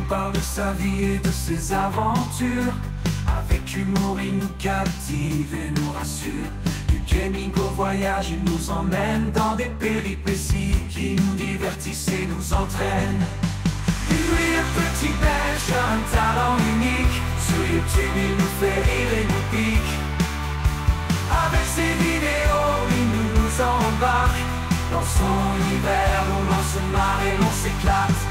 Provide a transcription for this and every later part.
nous parle de sa vie et de ses aventures. Avec humour, il nous captive et nous rassure. Du gaming au voyage, il nous emmène dans des péripéties qui nous divertissent et nous entraînent. Lui, le petit Belge, a un talent unique. Sur YouTube, il nous fait rire et nous pique. Avec ses vidéos, il nous embarque dans son univers où l'on se marre et l'on s'éclate.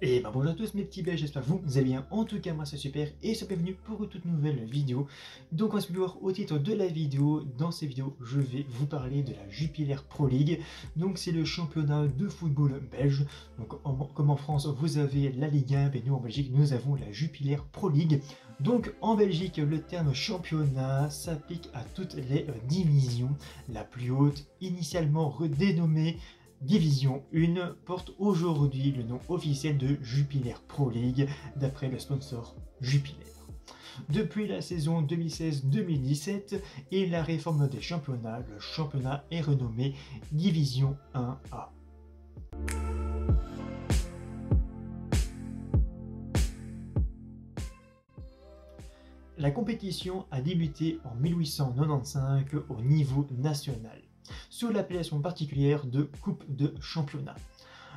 Et bonjour à tous mes petits belges, j'espère que vous allez bien. En tout cas moi c'est super et c'est bienvenue pour une toute nouvelle vidéo. Donc on va se voir au titre de la vidéo. Dans cette vidéo je vais vous parler de la Jupiler Pro League. Donc c'est le championnat de football belge. Donc comme en France vous avez la Ligue 1, et nous en Belgique nous avons la Jupiler Pro League. Donc en Belgique le terme championnat s'applique à toutes les divisions. La plus haute, initialement redénommée Division 1, porte aujourd'hui le nom officiel de Jupiler Pro League d'après le sponsor Jupiler. Depuis la saison 2016-2017 et la réforme des championnats, le championnat est renommé Division 1A. La compétition a débuté en 1895 au niveau national, sous l'appellation particulière de Coupe de Championnat.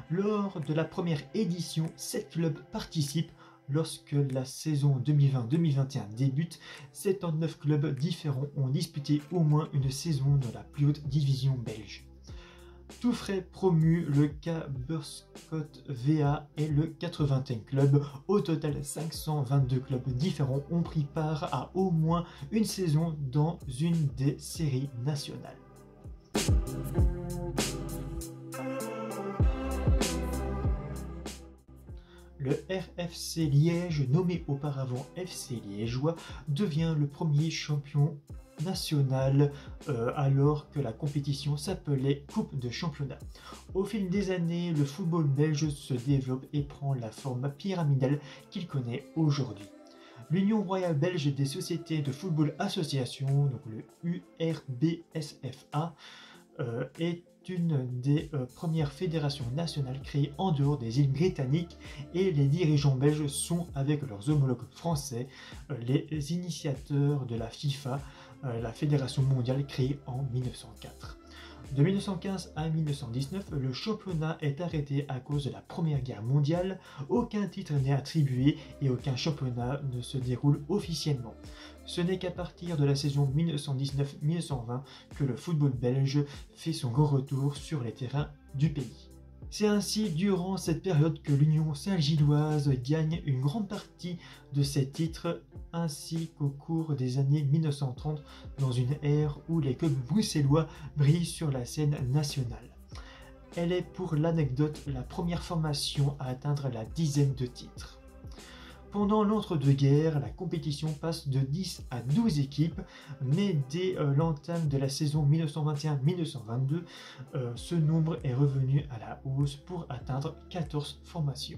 Lors de la première édition, 7 clubs participent. Lorsque la saison 2020-2021 débute, 79 clubs différents ont disputé au moins une saison dans la plus haute division belge. Tout frais promu, le K Beerschot VA et le 81 club. Au total, 522 clubs différents ont pris part à au moins une saison dans une des séries nationales. Le RFC Liège, nommé auparavant FC Liégeois, devient le premier champion national alors que la compétition s'appelait Coupe de Championnat. Au fil des années, le football belge se développe et prend la forme pyramidale qu'il connaît aujourd'hui. L'Union royale belge des sociétés de football association, donc le URBSFA, est une des premières fédérations nationales créées en dehors des îles britanniques et les dirigeants belges sont, avec leurs homologues français, les initiateurs de la FIFA, la fédération mondiale créée en 1904. De 1915 à 1919, le championnat est arrêté à cause de la Première Guerre mondiale, aucun titre n'est attribué et aucun championnat ne se déroule officiellement. Ce n'est qu'à partir de la saison 1919-1920 que le football belge fait son grand retour sur les terrains du pays. C'est ainsi durant cette période que l'Union Saint-Gilloise gagne une grande partie de ses titres, ainsi qu'au cours des années 1930 dans une ère où les clubs bruxellois brillent sur la scène nationale. Elle est pour l'anecdote la première formation à atteindre la dizaine de titres. Pendant l'entre-deux-guerres, la compétition passe de 10 à 12 équipes, mais dès l'entame de la saison 1921-1922, ce nombre est revenu à la hausse pour atteindre 14 formations.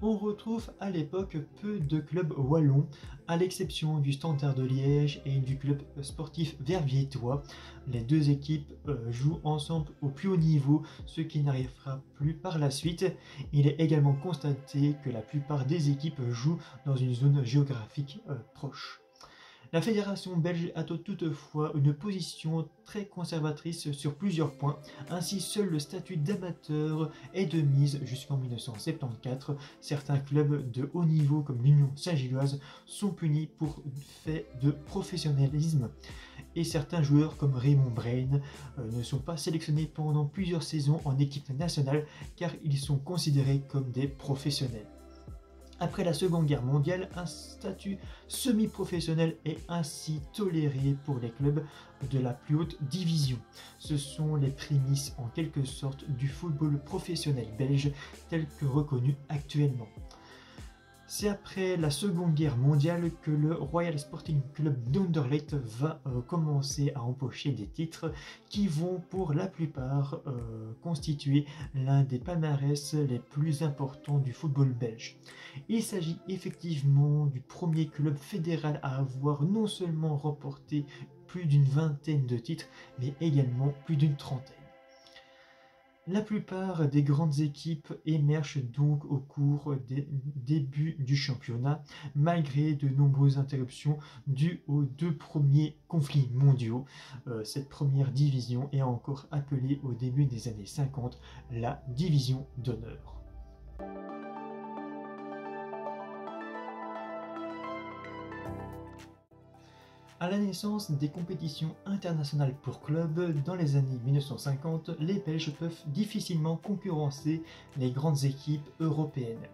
On retrouve à l'époque peu de clubs wallons, à l'exception du Standard de Liège et du club sportif verviétois. Les deux équipes jouent ensemble au plus haut niveau, ce qui n'arrivera plus par la suite. Il est également constaté que la plupart des équipes jouent dans une zone géographique proche. La fédération belge a toutefois une position très conservatrice sur plusieurs points, ainsi seul le statut d'amateur est de mise jusqu'en 1974. Certains clubs de haut niveau comme l'Union Saint-Gilloise sont punis pour fait de professionnalisme et certains joueurs comme Raymond Braine ne sont pas sélectionnés pendant plusieurs saisons en équipe nationale car ils sont considérés comme des professionnels. Après la Seconde Guerre mondiale, un statut semi-professionnel est ainsi toléré pour les clubs de la plus haute division. Ce sont les prémices en quelque sorte du football professionnel belge tel que reconnu actuellement. C'est après la Seconde Guerre mondiale que le Royal Sporting Club d'Anderlecht va commencer à empocher des titres qui vont pour la plupart constituer l'un des palmarès les plus importants du football belge. Il s'agit effectivement du premier club fédéral à avoir non seulement remporté plus d'une vingtaine de titres, mais également plus d'une trentaine. La plupart des grandes équipes émergent donc au cours des débuts du championnat, malgré de nombreuses interruptions dues aux 2 premiers conflits mondiaux. Cette première division est encore appelée au début des années 50 la division d'honneur. À la naissance des compétitions internationales pour clubs dans les années 1950, les Belges peuvent difficilement concurrencer les grandes équipes européennes.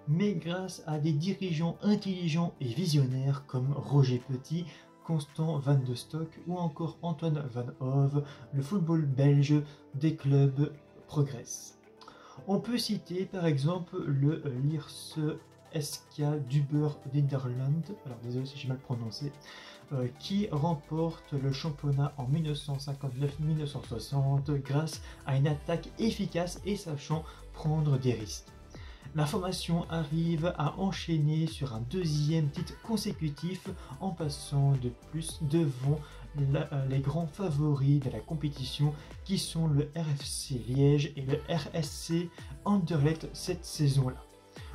Mais grâce à des dirigeants intelligents et visionnaires comme Roger Petit, Constant Van de Stok ou encore Antoine Van Hove, le football belge des clubs progresse. On peut citer par exemple le Lierse SK Duber Nederland, alors désolé si j'ai mal prononcé, qui remporte le championnat en 1959-1960 grâce à une attaque efficace et sachant prendre des risques. La formation arrive à enchaîner sur un 2e titre consécutif en passant de plus devant les grands favoris de la compétition qui sont le RFC Liège et le RSC Anderlecht cette saison-là.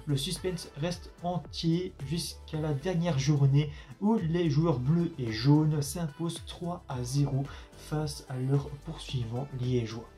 Le suspense reste entier jusqu'à la dernière journée où les joueurs bleus et jaunes s'imposent 3-0 face à leurs poursuivants liégeois.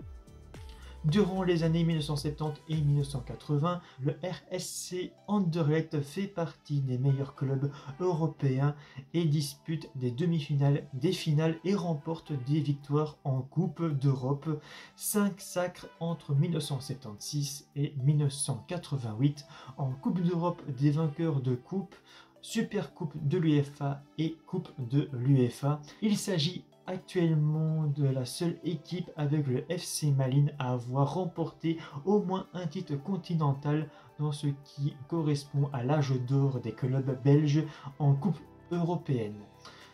Durant les années 1970 et 1980, le RSC Anderlecht fait partie des meilleurs clubs européens et dispute des demi-finales, des finales et remporte des victoires en Coupe d'Europe. 5 sacres entre 1976 et 1988 en Coupe d'Europe des vainqueurs de Coupe, Supercoupe de l'UEFA et Coupe de l'UEFA. Il s'agit actuellement de la seule équipe avec le FC Malines à avoir remporté au moins un titre continental dans ce qui correspond à l'âge d'or des clubs belges en Coupe européenne.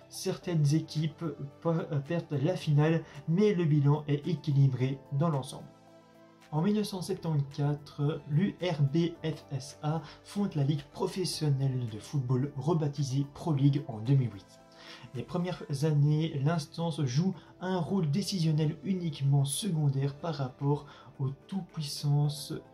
Certaines équipes perdent la finale, mais le bilan est équilibré dans l'ensemble. En 1974, l'URBFSA fonde la Ligue professionnelle de football rebaptisée Pro League en 2008. Les premières années, l'instance joue un rôle décisionnel uniquement secondaire par rapport au tout-puissant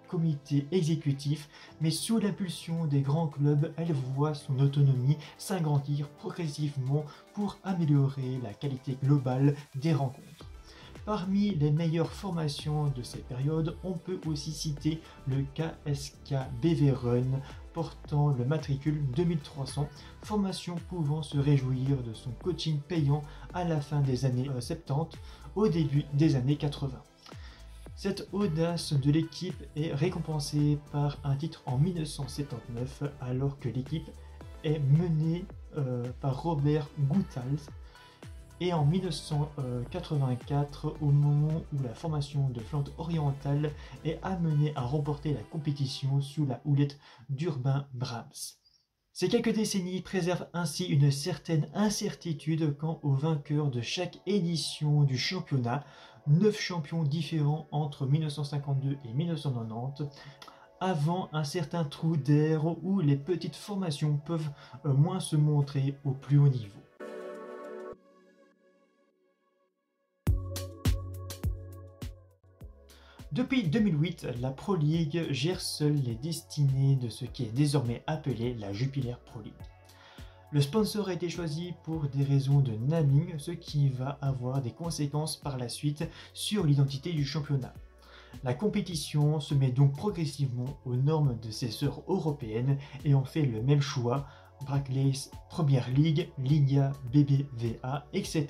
comité exécutif, mais sous l'impulsion des grands clubs, elle voit son autonomie s'agrandir progressivement pour améliorer la qualité globale des rencontres. Parmi les meilleures formations de cette période, on peut aussi citer le KSK Beveren portant le matricule 2300, formation pouvant se réjouir de son coaching payant à la fin des années 70, au début des années 80. Cette audace de l'équipe est récompensée par un titre en 1979 alors que l'équipe est menée par Robert Goethals. Et en 1984, au moment où la formation de Flandre orientale est amenée à remporter la compétition sous la houlette d'Urbain Brahms. Ces quelques décennies préservent ainsi une certaine incertitude quant aux vainqueurs de chaque édition du championnat, 9 champions différents entre 1952 et 1990, avant un certain trou d'air où les petites formations peuvent moins se montrer au plus haut niveau. Depuis 2008, la Pro League gère seule les destinées de ce qui est désormais appelé la Jupiler Pro League. Le sponsor a été choisi pour des raisons de naming, ce qui va avoir des conséquences par la suite sur l'identité du championnat. La compétition se met donc progressivement aux normes de ses sœurs européennes et on fait le même choix, Barclays, Première Ligue, Liga, BBVA, etc.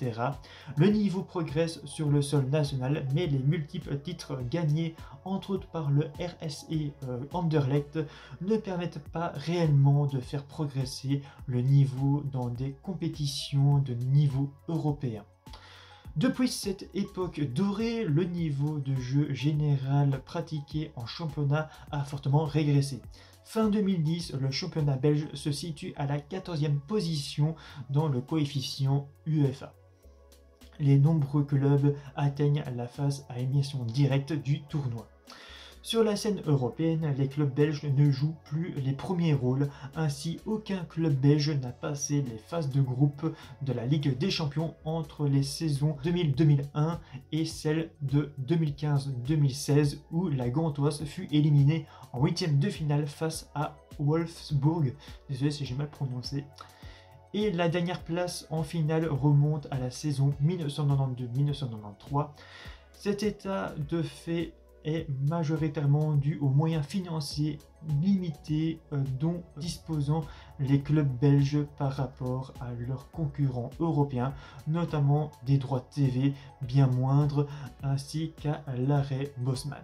Le niveau progresse sur le sol national, mais les multiples titres gagnés, entre autres par le RSC Anderlecht, ne permettent pas réellement de faire progresser le niveau dans des compétitions de niveau européen. Depuis cette époque dorée, le niveau de jeu général pratiqué en championnat a fortement régressé. Fin 2010, le championnat belge se situe à la 14e position dans le coefficient UEFA. Les nombreux clubs atteignent la phase à élimination directe du tournoi. Sur la scène européenne, les clubs belges ne jouent plus les premiers rôles, ainsi aucun club belge n'a passé les phases de groupe de la Ligue des Champions entre les saisons 2000-2001 et celle de 2015-2016 où la Gantoise fut éliminée en huitième de finale face à Wolfsburg. Désolé si j'ai mal prononcé. Et la dernière place en finale remonte à la saison 1992-1993. Cet état de fait est majoritairement dû aux moyens financiers limités dont disposant les clubs belges par rapport à leurs concurrents européens, notamment des droits TV bien moindres ainsi qu'à l'arrêt Bosman.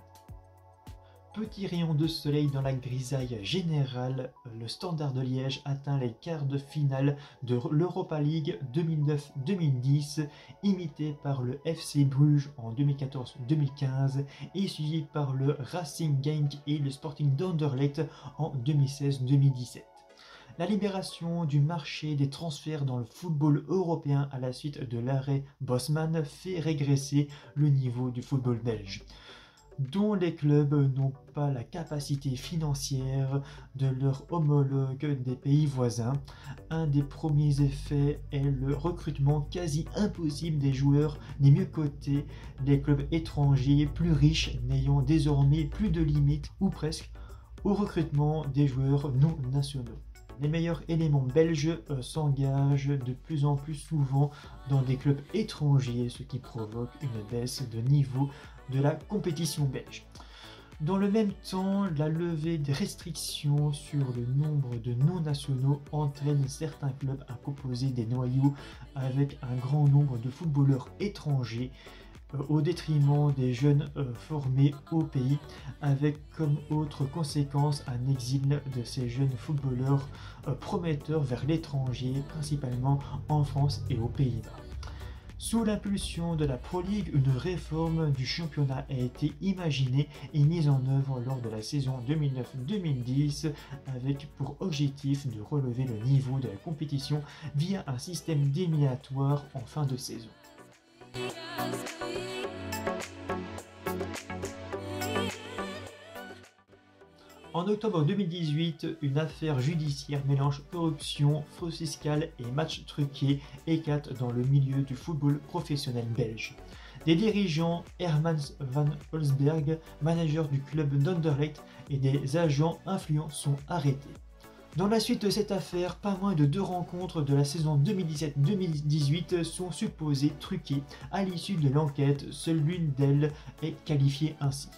Petit rayon de soleil dans la grisaille générale, le Standard de Liège atteint les quarts de finale de l'Europa League 2009-2010, imité par le FC Bruges en 2014-2015 et suivi par le Racing Genk et le Sporting d'Anderlecht en 2016-2017. La libération du marché des transferts dans le football européen à la suite de l'arrêt Bosman fait régresser le niveau du football belge, dont les clubs n'ont pas la capacité financière de leurs homologues des pays voisins. Un des premiers effets est le recrutement quasi impossible des joueurs les mieux cotés, les clubs étrangers plus riches n'ayant désormais plus de limites, ou presque, au recrutement des joueurs non nationaux. Les meilleurs éléments belges s'engagent de plus en plus souvent dans des clubs étrangers, ce qui provoque une baisse de niveau de la compétition belge. Dans le même temps, la levée des restrictions sur le nombre de non-nationaux entraîne certains clubs à composer des noyaux avec un grand nombre de footballeurs étrangers au détriment des jeunes formés au pays, avec comme autre conséquence un exil de ces jeunes footballeurs prometteurs vers l'étranger, principalement en France et aux Pays-Bas. Sous l'impulsion de la Pro League, une réforme du championnat a été imaginée et mise en œuvre lors de la saison 2009-2010 avec pour objectif de relever le niveau de la compétition via un système d'éliminatoire en fin de saison. En octobre 2018, une affaire judiciaire mélange corruption, fraude fiscale et matchs truqués éclate dans le milieu du football professionnel belge. Des dirigeants, Hermans van Holsberg, manager du club d'Anderlecht, et des agents influents sont arrêtés. Dans la suite de cette affaire, pas moins de 2 rencontres de la saison 2017-2018 sont supposées truquées. À l'issue de l'enquête, seule l'une d'elles est qualifiée ainsi.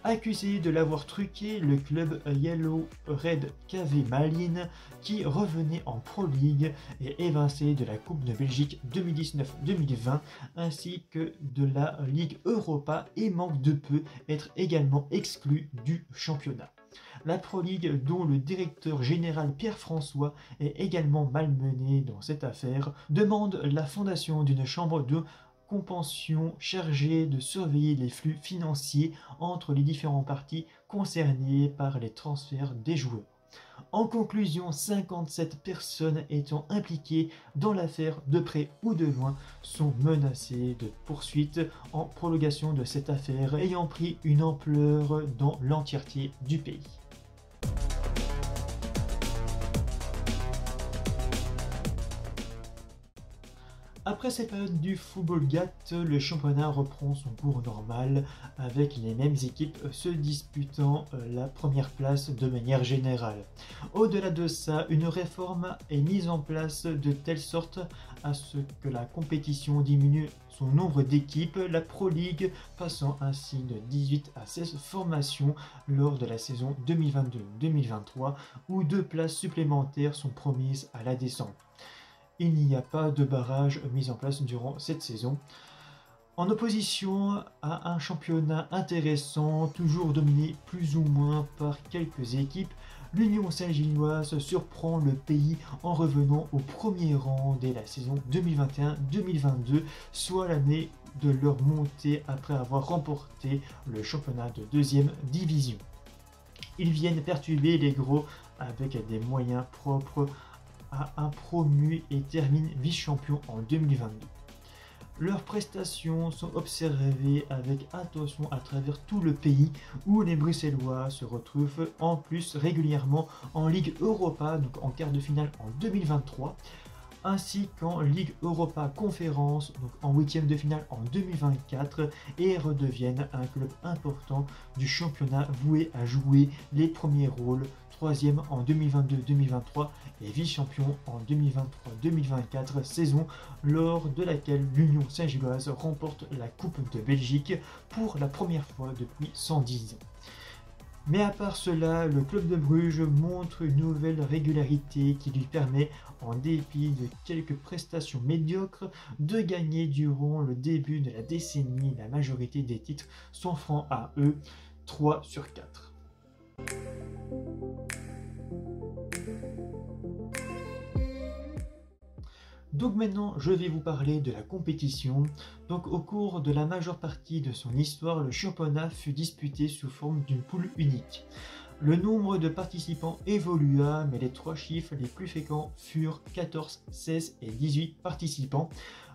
Accusé de l'avoir truqué, le club Yellow Red KV Malines, qui revenait en Pro League, est évincé de la Coupe de Belgique 2019-2020 ainsi que de la Ligue Europa et manque de peu être également exclu du championnat. La Pro League, dont le directeur général Pierre François est également malmené dans cette affaire, demande la fondation d'une chambre de convention chargée de surveiller les flux financiers entre les différents parties concernés par les transferts des joueurs. En conclusion, 57 personnes étant impliquées dans l'affaire de près ou de loin sont menacées de poursuites en prolongation de cette affaire ayant pris une ampleur dans l'entièreté du pays. Après cette période du football gâte, le championnat reprend son cours normal avec les mêmes équipes se disputant la première place de manière générale. Au-delà de ça, une réforme est mise en place de telle sorte à ce que la compétition diminue son nombre d'équipes, la Pro League passant ainsi de 18 à 16 formations lors de la saison 2022-2023 où 2 places supplémentaires sont promises à la descente. Il n'y a pas de barrage mis en place durant cette saison. En opposition à un championnat intéressant, toujours dominé plus ou moins par quelques équipes, l'Union Saint-Gilloise surprend le pays en revenant au premier rang dès la saison 2021-2022, soit l'année de leur montée après avoir remporté le championnat de 2e division. Ils viennent perturber les gros avec des moyens propres à un promu et terminent vice-champion en 2022. Leurs prestations sont observées avec attention à travers tout le pays où les Bruxellois se retrouvent en plus régulièrement en Ligue Europa, donc en quart de finale en 2023, ainsi qu'en Ligue Europa Conférence, donc en huitième de finale en 2024, et redeviennent un club important du championnat voué à jouer les premiers rôles, troisième en 2022-2023 et vice-champion en 2023-2024, saison lors de laquelle l'Union Saint-Gilloise remporte la Coupe de Belgique pour la première fois depuis 110 ans. Mais à part cela, le club de Bruges montre une nouvelle régularité qui lui permet, en dépit de quelques prestations médiocres, de gagner durant le début de la décennie la majorité des titres, son franc à eux, 3 sur 4. Donc maintenant, je vais vous parler de la compétition. Donc au cours de la majeure partie de son histoire, le championnat fut disputé sous forme d'une poule unique. Le nombre de participants évolua, mais les trois chiffres les plus fréquents furent 14, 16 et 18 participants.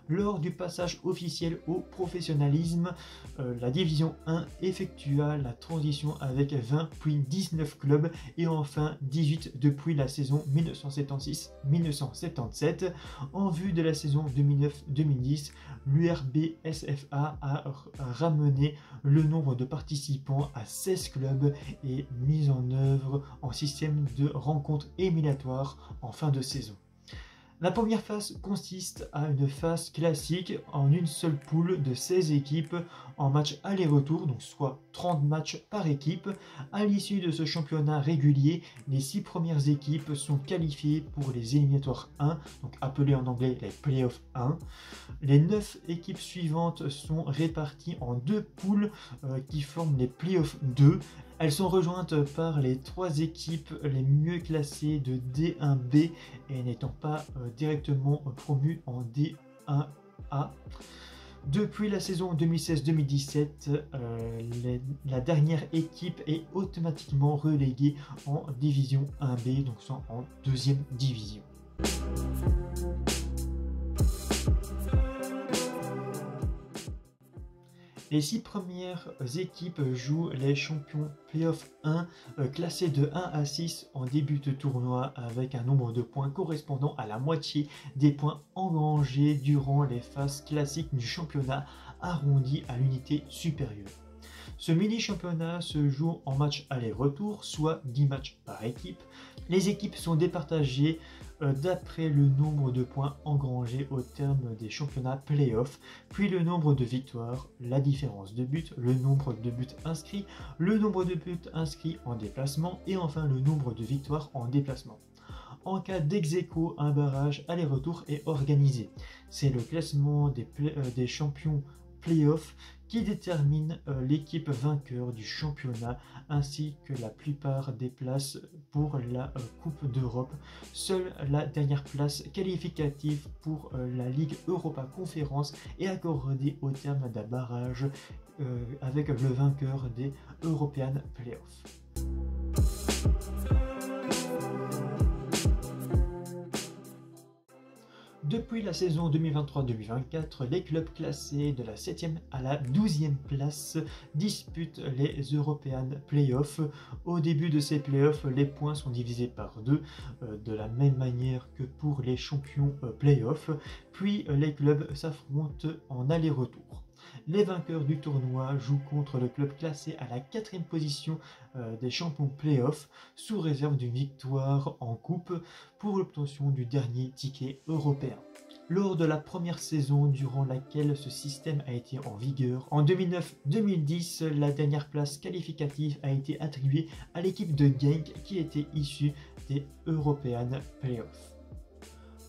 Lors du passage officiel au professionnalisme, la division 1 effectua la transition avec 20 puis 19 clubs et enfin 18 depuis la saison 1976-1977. En vue de la saison 2009-2010, l'URB SFA a ramené le nombre de participants à 16 clubs et mis en œuvre un système de rencontres éliminatoires en fin de saison. La première phase consiste à une phase classique en une seule poule de 16 équipes en match aller-retour, donc soit 30 matchs par équipe. À l'issue de ce championnat régulier, les 6 premières équipes sont qualifiées pour les éliminatoires 1, donc appelés en anglais les Playoffs 1. Les 9 équipes suivantes sont réparties en 2 poules qui forment les Playoffs 2. Elles sont rejointes par les 3 équipes les mieux classées de D1B et n'étant pas directement promues en D1A. Depuis la saison 2016-2017, la dernière équipe est automatiquement reléguée en division 1B, donc sont en deuxième division. Les 6 premières équipes jouent les champions Playoff 1 classés de 1 à 6 en début de tournoi avec un nombre de points correspondant à la moitié des points engrangés durant les phases classiques du championnat arrondi à l'unité supérieure. Ce mini-championnat se joue en match aller-retour, soit 10 matchs par équipe. Les équipes sont départagées d'après le nombre de points engrangés au terme des championnats play-off, puis le nombre de victoires, la différence de buts, le nombre de buts inscrits, le nombre de buts inscrits en déplacement et enfin le nombre de victoires en déplacement. En cas d'ex-aequo, un barrage aller-retour est organisé. C'est le classement des champions play-off qui détermine l'équipe vainqueur du championnat ainsi que la plupart des places pour la Coupe d'Europe. Seule la dernière place qualificative pour la Ligue Europa Conférence est accordée au terme d'un barrage avec le vainqueur des European Playoffs. Depuis la saison 2023-2024, les clubs classés de la 7e à la 12e place disputent les European Playoffs. Au début de ces playoffs, les points sont divisés par 2, de la même manière que pour les champions playoffs, puis les clubs s'affrontent en aller-retour. Les vainqueurs du tournoi jouent contre le club classé à la 4e position des champions play-off sous réserve d'une victoire en coupe pour l'obtention du dernier ticket européen. Lors de la première saison durant laquelle ce système a été en vigueur, en 2009-2010, la dernière place qualificative a été attribuée à l'équipe de Genk qui était issue des European Playoffs.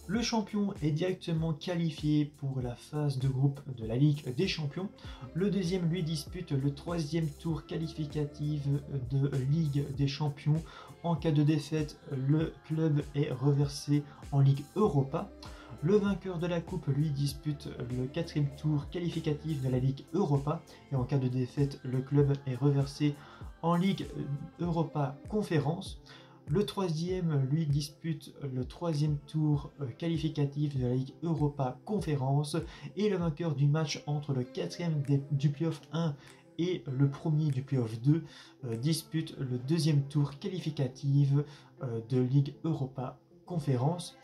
Le champion est directement qualifié pour la phase de groupe de la Ligue des Champions. Le deuxième lui dispute le 3e tour qualificatif de Ligue des Champions. En cas de défaite, le club est reversé en Ligue Europa. Le vainqueur de la coupe lui dispute le 4e tour qualificatif de la Ligue Europa et en cas de défaite, le club est reversé en Ligue Europa Conférence. Le 3e lui dispute le 3e tour qualificatif de la Ligue Europa Conférence et le vainqueur du match entre le 4e du Playoff 1 et le premier du Playoff 2 dispute le 2e tour qualificatif de Ligue Europa Conférence.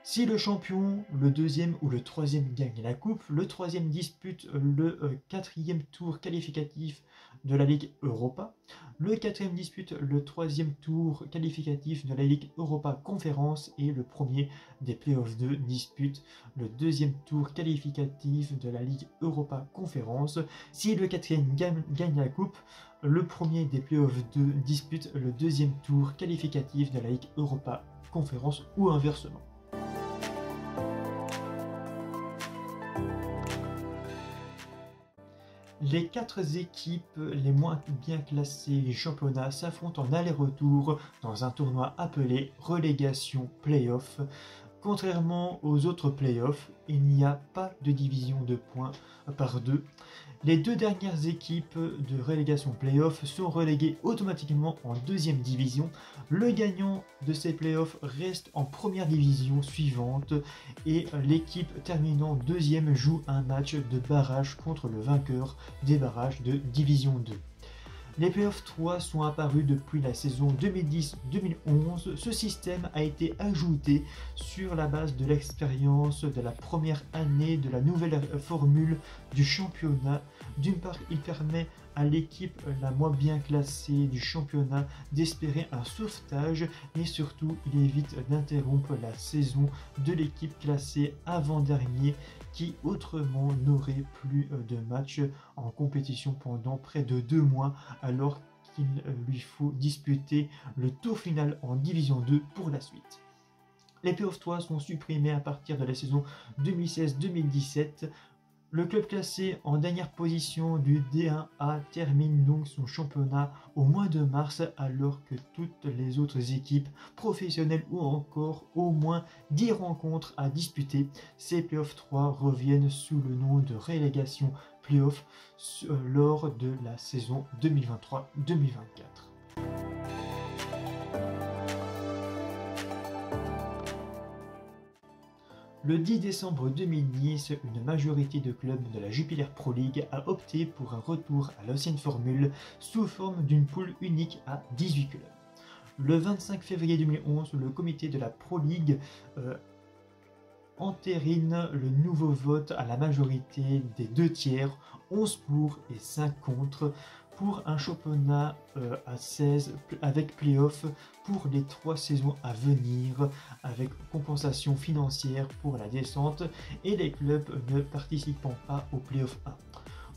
Si le champion, le 2e ou le 3e gagne la coupe, le 3e dispute le 4e tour qualificatif de la Ligue Europa. Le 4e dispute le 3e tour qualificatif de la Ligue Europa Conférence et le premier des Playoffs 2 dispute le 2e tour qualificatif de la Ligue Europa Conférence. Si le 4e gagne la coupe, le premier des Playoffs 2 dispute le 2e tour qualificatif de la Ligue Europa Conférence ou inversement. Les 4 équipes les moins bien classées du championnat s'affrontent en aller-retour dans un tournoi appelé relégation play-off. Contrairement aux autres play-offs, il n'y a pas de division de points par 2. Les 2 dernières équipes de relégation play-off sont reléguées automatiquement en 2e division. Le gagnant de ces play-offs reste en première division suivante et l'équipe terminant 2e joue un match de barrage contre le vainqueur des barrages de division 2. Les Playoffs 3 sont apparus depuis la saison 2010-2011. Ce système a été ajouté sur la base de l'expérience de la première année de la nouvelle formule du championnat. D'une part, il permet à l'équipe la moins bien classée du championnat d'espérer un sauvetage, mais surtout il évite d'interrompre la saison de l'équipe classée avant-dernier qui autrement n'aurait plus de matchs en compétition pendant près de 2 mois alors qu'il lui faut disputer le tour final en Division 2 pour la suite. Les Playoffs 3 sont supprimés à partir de la saison 2016-2017. Le club classé en dernière position du D1A termine donc son championnat au mois de mars alors que toutes les autres équipes professionnelles ou encore au moins 10 rencontres à disputer. Ces Playoffs 3 reviennent sous le nom de relégation Playoff lors de la saison 2023-2024. Le 10 décembre 2010, une majorité de clubs de la Jupiler Pro League a opté pour un retour à l'ancienne formule sous forme d'une poule unique à 18 clubs. Le 25 février 2011, le comité de la Pro League entérine le nouveau vote à la majorité des 2 tiers, 11 pour et 5 contre, pour un championnat à 16 avec play-off pour les 3 saisons à venir, avec compensation financière pour la descente et les clubs ne participant pas au play-off 1.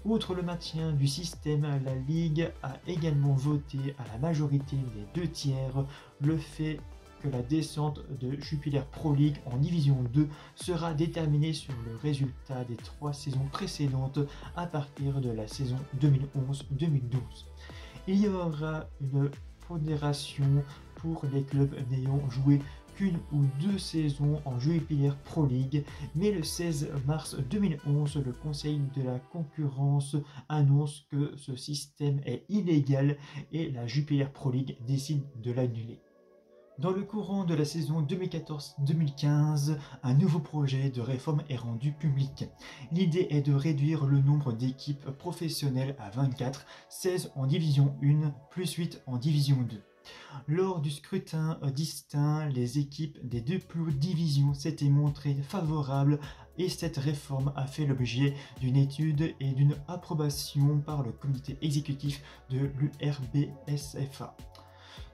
Outre le maintien du système, la Ligue a également voté à la majorité des 2 tiers le fait que la descente de Jupiler Pro League en Division 2 sera déterminée sur le résultat des 3 saisons précédentes à partir de la saison 2011-2012. Il y aura une pondération pour les clubs n'ayant joué qu'une ou 2 saisons en Jupiler Pro League, mais le 16 mars 2011, le Conseil de la concurrence annonce que ce système est illégal et la Jupiler Pro League décide de l'annuler. Dans le courant de la saison 2014-2015, un nouveau projet de réforme est rendu public. L'idée est de réduire le nombre d'équipes professionnelles à 24, 16 en Division 1 plus 8 en Division 2. Lors du scrutin distinct, les équipes des 2 plus hautes divisions s'étaient montrées favorables et cette réforme a fait l'objet d'une étude et d'une approbation par le comité exécutif de l'URBSFA.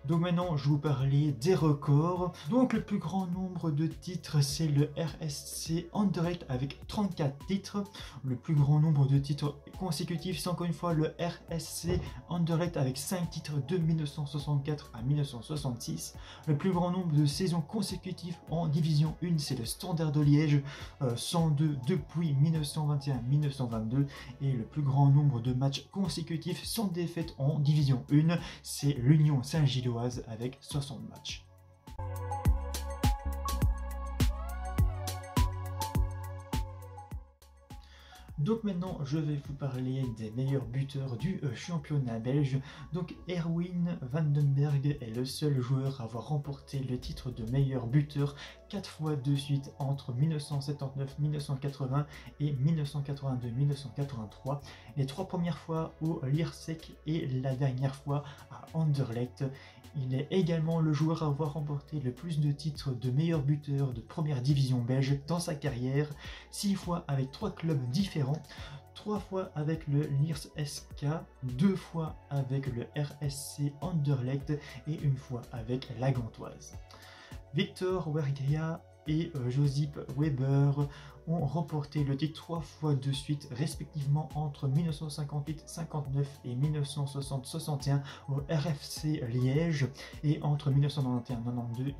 Donc maintenant, je vais vous parler des records. Donc le plus grand nombre de titres, c'est le RSC Anderlecht avec 34 titres. Le plus grand nombre de titres consécutifs, c'est encore une fois le RSC Anderlecht avec 5 titres de 1964 à 1966. Le plus grand nombre de saisons consécutives en Division 1, c'est le Standard de Liège, 102 depuis 1921-1922. Et le plus grand nombre de matchs consécutifs sans défaite en Division 1, c'est l'Union Saint-Gilloise avec 60 matchs. Donc maintenant je vais vous parler des meilleurs buteurs du championnat belge. Donc Erwin van den Berg est le seul joueur à avoir remporté le titre de meilleur buteur 4 fois de suite entre 1979, 1980 et 1982-1983. Les 3 premières fois au Lierseek et la dernière fois à Anderlecht. Il est également le joueur à avoir remporté le plus de titres de meilleur buteur de première division belge dans sa carrière, 6 fois avec 3 clubs différents, 3 fois avec le Liers SK, 2 fois avec le RSC Anderlecht et 1 fois avec la Gantoise. Victor Wergria et Josip Weber ont remporté le titre 3 fois de suite, respectivement entre 1958-59 et 1960-61 au RFC Liège et entre 1991-92 et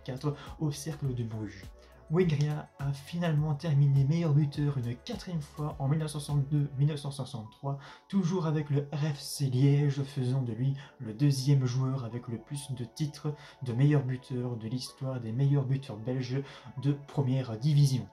1993-94 au Cercle de Bruges. Weghria a finalement terminé meilleur buteur une 4e fois en 1962-1963, toujours avec le RFC Liège, faisant de lui le 2e joueur avec le plus de titres de meilleur buteur de l'histoire des meilleurs buteurs belges de première division.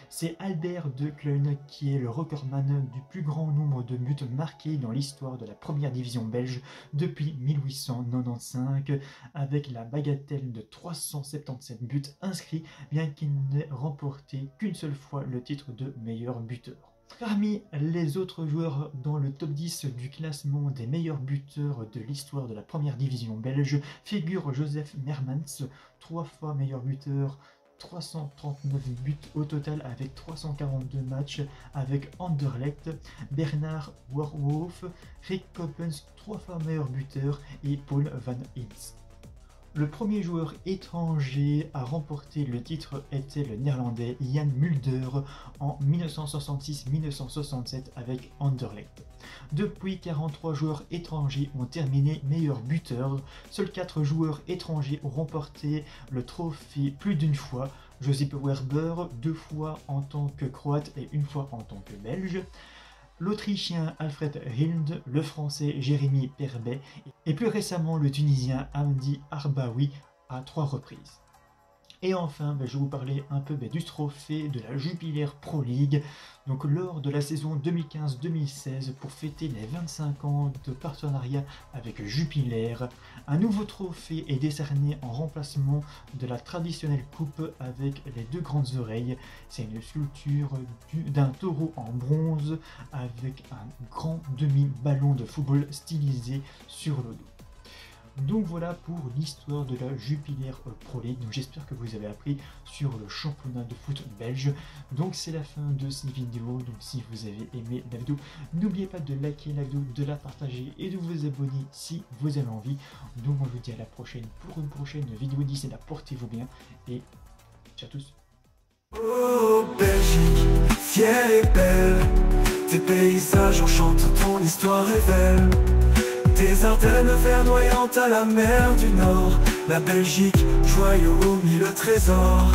C'est Albert de Kleun qui est le recordman du plus grand nombre de buts marqués dans l'histoire de la première division belge depuis 1895, avec la bagatelle de 377 buts inscrits, bien qu'il n'ait remporté qu'une seule fois le titre de meilleur buteur. Parmi les autres joueurs dans le top 10 du classement des meilleurs buteurs de l'histoire de la première division belge figure Joseph Mermans, 3 fois meilleur buteur, 339 buts au total avec 342 matchs avec Anderlecht, Bernard Warwolf, Rick Coppens, 3 fois meilleur buteur et Paul van Hils. Le premier joueur étranger à remporter le titre était le néerlandais Jan Mulder en 1966-1967 avec Anderlecht. Depuis, 43 joueurs étrangers ont terminé meilleur buteur. Seuls 4 joueurs étrangers ont remporté le trophée plus d'une fois. Josip Weber 2 fois en tant que croate et 1 fois en tant que belge. L'Autrichien Alfred Hild, le Français Jérémy Perbet et plus récemment le Tunisien Hamdi Arbaoui à 3 reprises. Et enfin, je vais vous parler un peu du trophée de la Jupiler Pro League. Donc lors de la saison 2015-2016, pour fêter les 25 ans de partenariat avec Jupiler, un nouveau trophée est décerné en remplacement de la traditionnelle coupe avec les 2 grandes oreilles. C'est une sculpture d'un taureau en bronze avec un grand demi-ballon de football stylisé sur le dos. Donc voilà pour l'histoire de la Jupiler Pro League. Donc j'espère que vous avez appris sur le championnat de foot belge. Donc c'est la fin de cette vidéo. Donc si vous avez aimé la vidéo, n'oubliez pas de liker la vidéo, de la partager et de vous abonner si vous avez envie. Donc on vous dit à la prochaine pour une prochaine vidéo. D'ici là, portez-vous bien et ciao à tous. Oh Belgique, fière et belle, tes paysages enchantent, ton histoire est belle. Des Ardennes verdoyantes à la mer du Nord, la Belgique, joyau au milieu trésor.